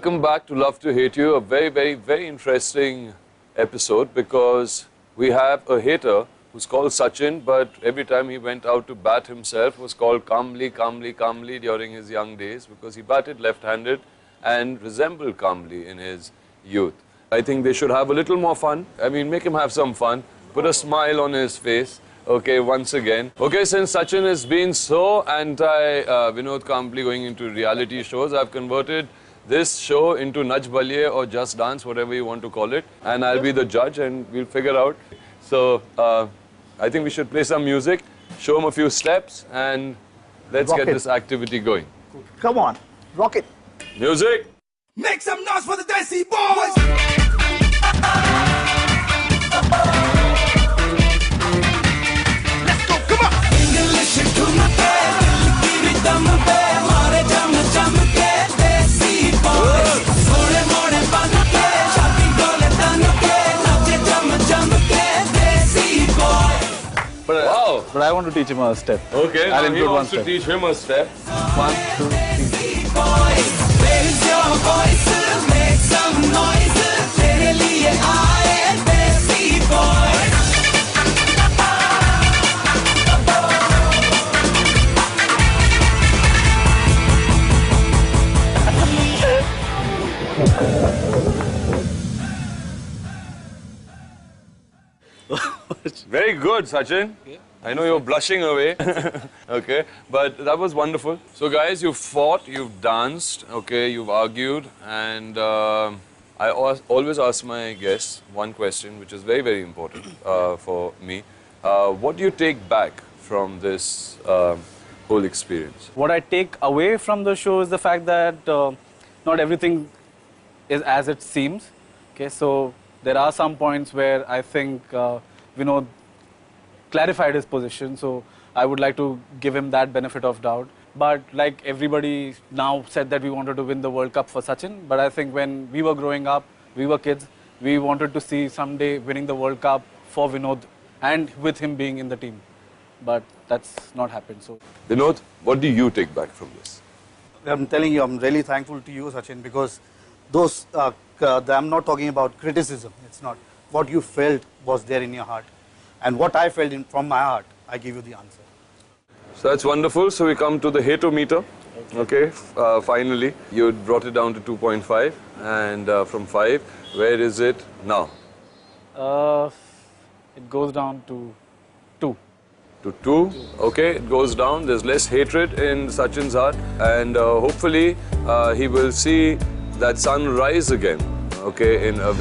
Welcome back to Love to Hate You, a very interesting episode because we have a hater who's called Sachin, but every time he went out to bat himself was called calmly during his young days because he batted left-handed and resembled calmly in his youth. I think they should have a little more fun. I mean, make him have some fun, put a smile on his face. Okay, once again. Okay, since Sachin has been so anti Vinod Kambli going into reality shows, I've converted this show into Nach Baliye or Just Dance, whatever you want to call it, and I'll be the judge and we'll figure out. So I think we should play some music, show him a few steps, and let's get this activity going. Come on, rock it. Music. Make some noise for the Desi Boys! Let's go, come on! English to my bed, give it to my bed, mare jam ke Desi Boys. More ban ke, shadi dole tan ke, nache jam ke Desi Boys. Wow. But I want to teach him a step. Okay, I'll now he include one wants to step. teach him a step. 1, 2, 3. Where is your voice? Make some noise. Tere liye aaye Desi Boys. Very good, Sachin. Yeah. I know you're blushing away. Okay, but that was wonderful. So guys, you've fought, you've danced, okay, you've argued, and I always ask my guests one question, which is very important for me. What do you take back from this whole experience? What I take away from the show is the fact that not everything is as it seems. Okay, so there are some points where I think Vinod clarified his position, so I would like to give him that benefit of doubt. But like everybody now said that we wanted to win the World Cup for Sachin, but I think when we were growing up, we were kids, we wanted to see someday winning the World Cup for Vinod and with him being in the team. But that's not happened. So, Vinod, what do you take back from this? I'm telling you, I'm really thankful to you, Sachin, because those, I'm not talking about criticism. It's not. What you felt was there in your heart. And what I felt from my heart, I give you the answer. So that's wonderful. So we come to the hate-o-meter. Okay, finally, you brought it down to 2.5. And from 5, where is it now? it goes down to 2. To 2. Okay, it goes down. There's less hatred in Sachin's heart. And hopefully, he will see that sun rise again. Okay, in a